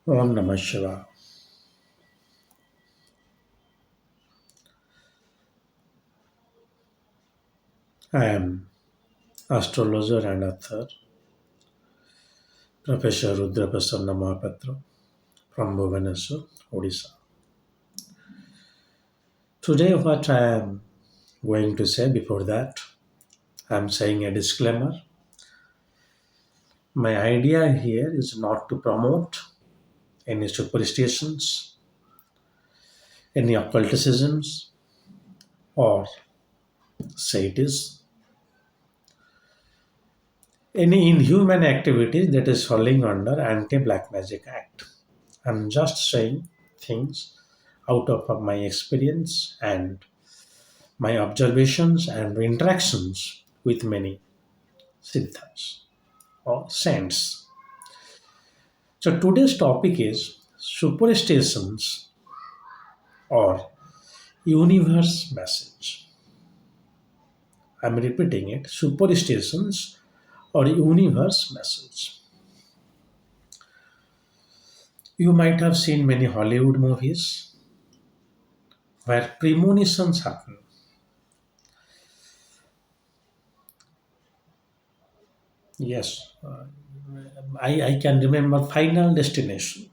Om Namah Shivaya. I am astrologer and author, Professor rudramohapatra from Bhubaneswar, Odisha. Today, what I am going to say before that, I am saying a disclaimer. My idea here is not to promote any superstitions, any occulticisms, or say it is any inhuman activity that is falling under Anti-Black Magic Act. I'm just saying things out of my experience and my observations and interactions with many siddhas or saints. So today's topic is superstitions or universe message. I'm repeating it, superstitions or universe message. You might have seen many Hollywood movies where premonitions happen. Yes, I can remember Final Destination,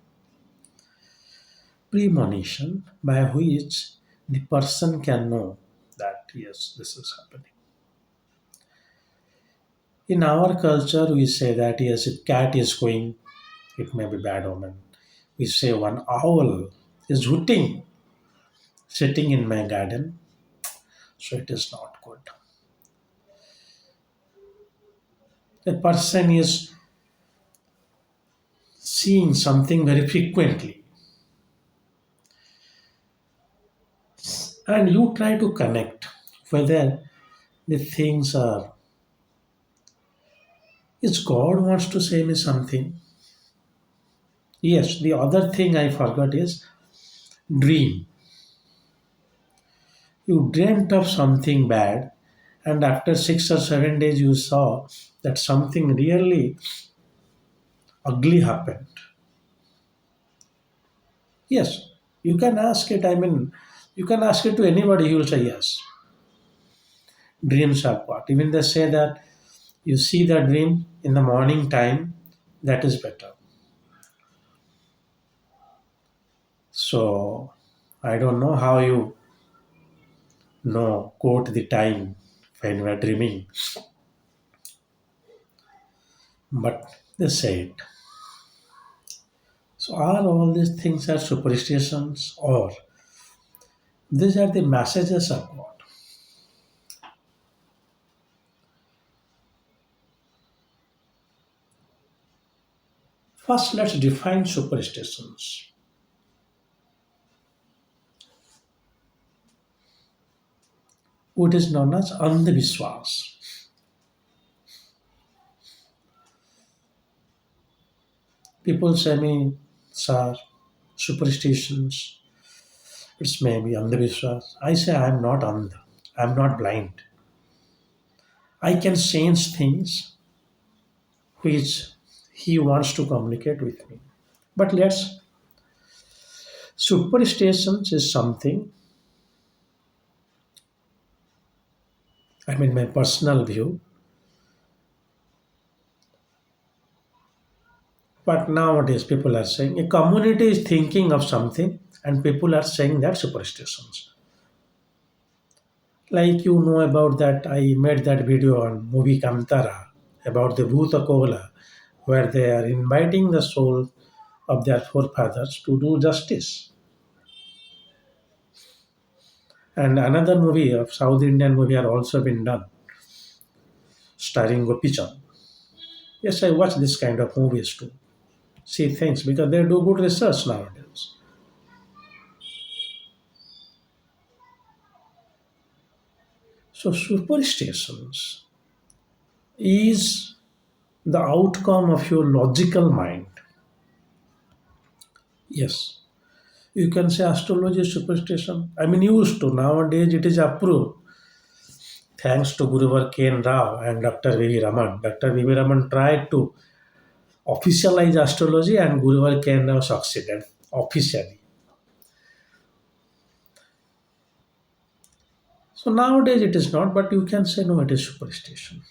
premonition by which the person can know that yes, this is happening. In our culture, we say that yes, if cat is going, it may be bad omen. We say one owl is hooting, sitting in my garden, so it is not good. The person is seeing something very frequently, and you try to connect whether the things are. Is God wants to say me something? Yes, the other thing I forgot is dream. You dreamt of something bad, and after 6 or 7 days, you saw that something really ugly happened. Yes, you can ask it. I mean, you can ask it to anybody, he will say yes. Dreams are what? Even they say that you see the dream in the morning time, that is better. So, I don't know how you know, quote the time when you are dreaming, but they say it. So are all these things are superstitions or these are the messages of God? First, let's define superstitions. What is known as andhviswas. People say me, sir, superstitions, it's maybe andhviswas. I say I'm not andha. I'm not blind. I can sense things which he wants to communicate with me. But let's superstitions is something, I mean my personal view. But nowadays, people are saying a community is thinking of something, and people are saying that superstitions. Like you know about that, I made that video on movie Kamtara about the Bhuta Kola, where they are inviting the soul of their forefathers to do justice. And another movie of South Indian movie are also been done, starring Gopichand. Yes, I watch this kind of movies too. See things because they do good research nowadays. So superstitions is the outcome of your logical mind. Yes, you can say astrology is superstition. I mean, used to. Nowadays, it is approved. Thanks to Guruvar K. N. Rao and Dr. V. V. Raman. Dr. V. V. Raman tried to officialize astrology and Guruvar can now succeed officially. So nowadays it is not, but you can say no, it is superstition.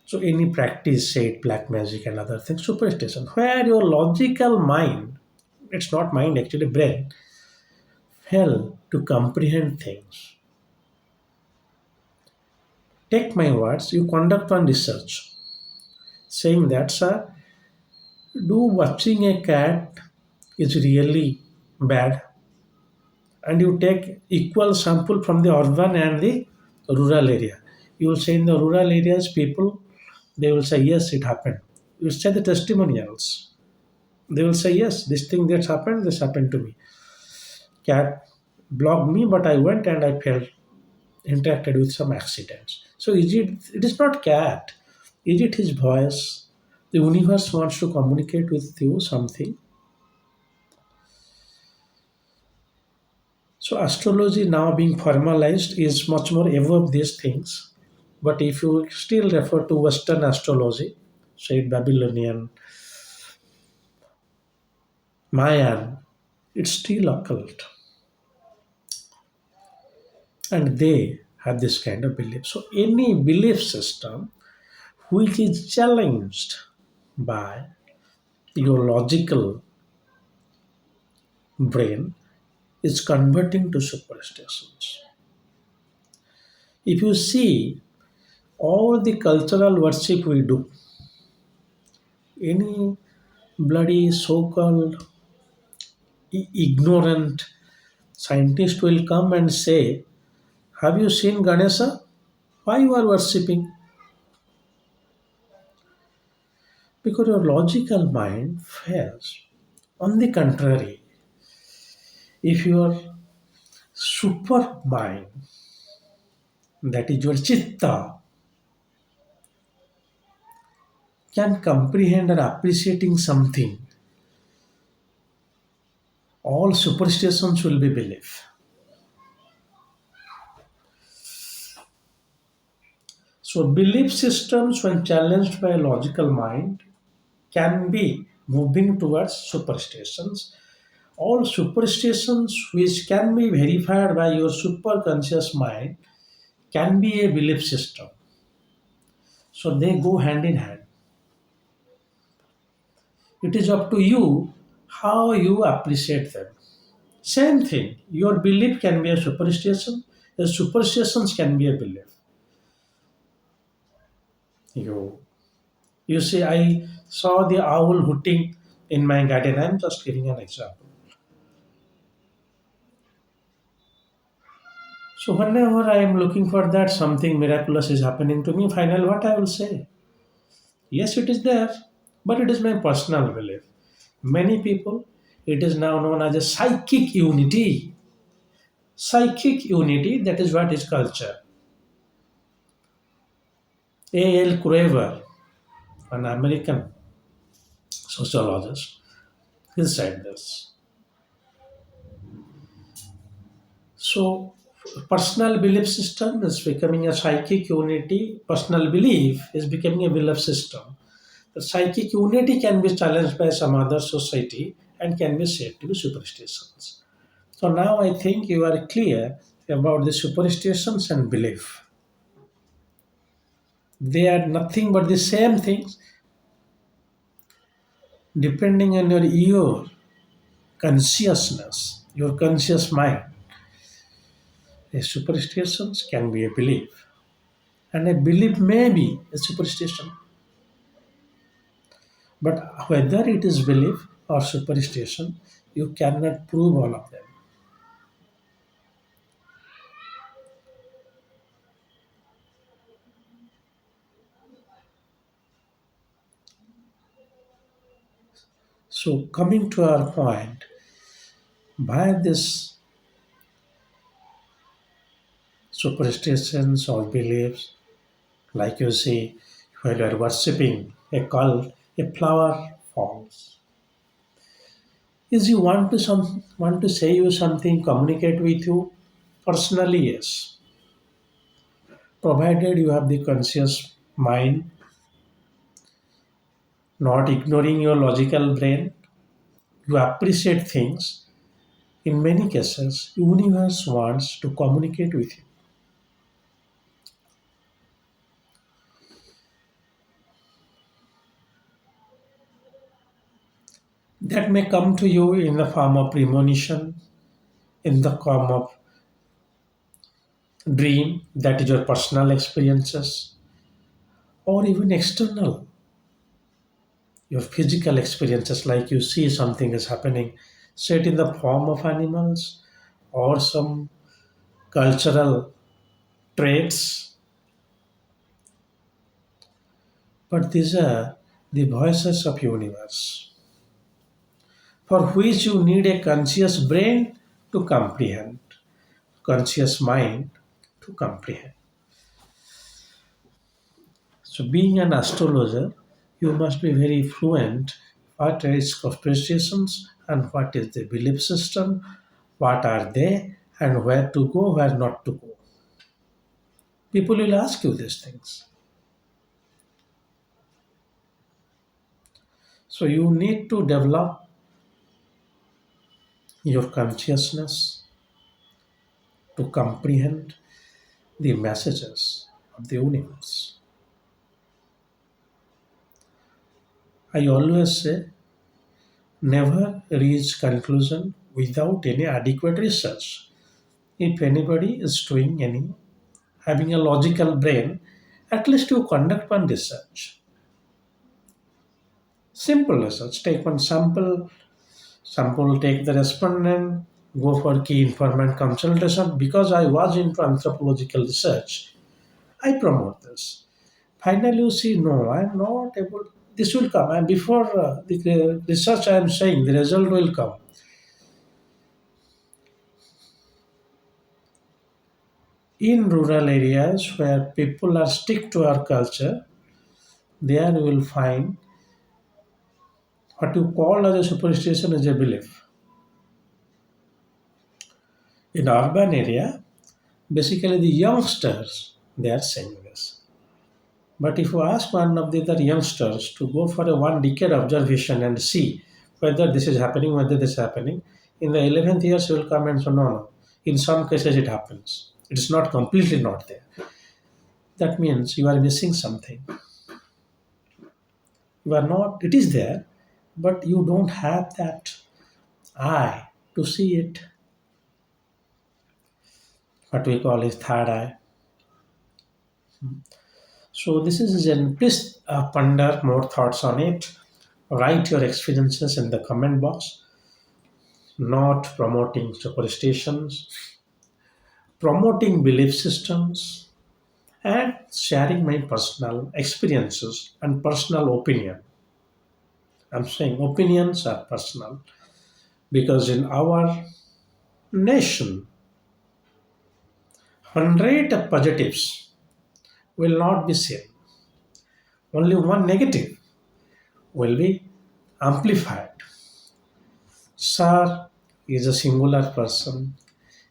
So any practice, say it, black magic and other things, superstition, where your logical mind, it's not mind actually, brain, fail to comprehend things. Take my words, you conduct one research saying that, sir, do watching a cat is really bad, and you take equal sample from the urban and the rural area. You will say in the rural areas, people, they will say, yes, it happened. You say the testimonials. They will say, yes, this thing that's happened, this happened to me. Cat blocked me, but I went and I felt interacted with some accidents. So it is not cat. Is it his voice? The universe wants to communicate with you something. So astrology now being formalized is much more above these things. But if you still refer to Western astrology, say Babylonian, Mayan, it's still occult. And they have this kind of belief. So any belief system which is challenged by your logical brain is converting to superstitions. If you see all the cultural worship we do, any bloody so-called ignorant scientist will come and say, have you seen Ganesha? Why you are worshipping? Because your logical mind fails. On the contrary, if your super mind, that is your chitta, can comprehend or appreciating something, all superstitions will be belief. So belief systems, when challenged by a logical mind, can be moving towards superstitions. All superstitions which can be verified by your superconscious mind can be a belief system. So they go hand in hand. It is up to you how you appreciate them. Same thing, your belief can be a superstition, the superstitions can be a belief. You you see, I saw the owl hooting in my garden. I'm just giving an example. So whenever I am looking for that, something miraculous is happening to me. Final, what I will say? Yes, it is there, but it is my personal belief. Many people, it is now known as a psychic unity. Psychic unity, that is what is culture. A.L. Craver, an American sociologist, he said this. So, personal belief system is becoming a psychic unity. Personal belief is becoming a belief system. The psychic unity can be challenged by some other society and can be said to be superstitions. So now I think you are clear about the superstitions and belief. They are nothing but the same things depending on your consciousness, your conscious mind. A superstitions can be a belief, and a belief may be a superstition. But whether it is belief or superstition, you cannot prove all of them. So coming to our point, by this superstitions or beliefs, like you see, when you are worshipping a cult, a flower falls. Is you want to say you something, communicate with you? Personally, yes. Provided you have the conscious mind, not ignoring your logical brain. You appreciate things. In many cases, universe wants to communicate with you. That may come to you in the form of premonition, in the form of dream, that is your personal experiences, or even external, your physical experiences, like you see something is happening, say it in the form of animals or some cultural traits. But these are the voices of universe, for which you need a conscious brain to comprehend, conscious mind to comprehend. So, being an astrologer, you must be very fluent what is superstitions and what is the belief system, what are they, and where to go, where not to go. People will ask you these things. So, you need to develop your consciousness to comprehend the messages of the universe. I always say, never reach conclusion without any adequate research. If anybody is doing any having a logical brain, at least you conduct one research. Simple research. Take one sample, take the respondent, go for key informant consultation. Because I was into anthropological research, I promote this. Finally, you see, no, I am not able. This will come, and before the research, I am saying the result will come. In rural areas where people are stick to our culture, there you will find what you call as a superstition is a belief. In urban area, basically the youngsters they are saying this. But if you ask one of the other youngsters to go for a 1 decade observation and see whether this is happening, whether this is happening, in the 11th years you will come and say, no, no. In some cases it happens. It is not completely not there. That means you are missing something. You are not, it is there, but you don't have that eye to see it. What we call is third eye. So this is an please ponder more thoughts on it. Write your experiences in the comment box. Not promoting superstitions, promoting belief systems, and sharing my personal experiences and personal opinion. I'm saying opinions are personal because in our nation, 100 of positives will not be seen. Only one negative will be amplified. Sir is a singular person.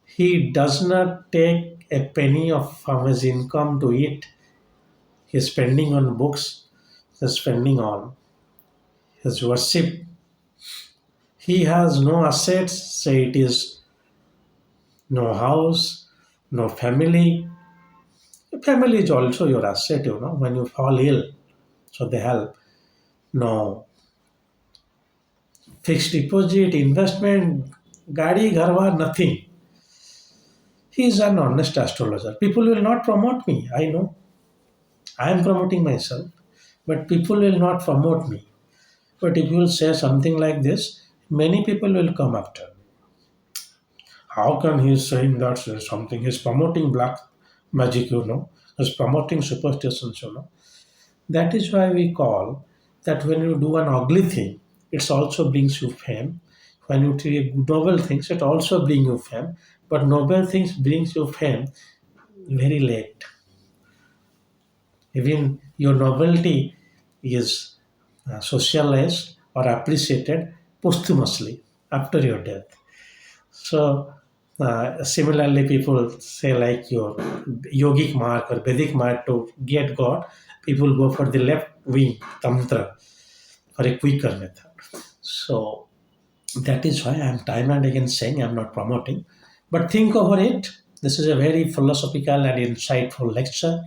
He does not take a penny of from his income to eat. He's spending on books. He's spending on his worship. He has no assets. Say it is no house, no family. Family is also your asset, when you fall ill. So they help. No fixed deposit, investment, gadi, gharwa, nothing. He is an honest astrologer. People will not promote me. I know. I am promoting myself, but people will not promote me. But if you will say something like this, many people will come after. How can he is saying that something? He's promoting black magic, He's promoting superstitions. That is why we call that when you do an ugly thing, it also brings you fame. When you do noble things, it also brings you fame. But noble things brings you fame very late. Even your novelty is socialized or appreciated posthumously after your death. So, similarly, people say like your yogic mark or Vedic mark to get God, people go for the left wing, Tantra. for a quicker method. So that is why I'm time and again saying I'm not promoting. But think over it. This is a very philosophical and insightful lecture,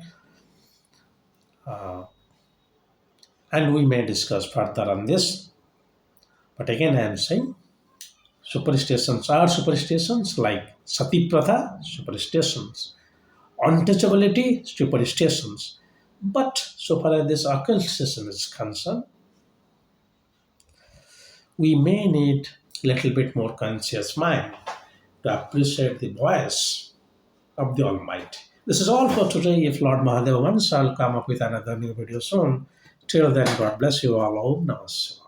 and we may discuss further on this. But again, I am saying superstitions are superstitions like sati pratha, superstitions, untouchability, superstitions. But so far as this occultism is concerned, we may need a little bit more conscious mind to appreciate the voice of the Almighty. This is all for today. If Lord Mahadev wants, I'll come up with another new video soon. Till then, God bless you all. Om Namah Shivaya.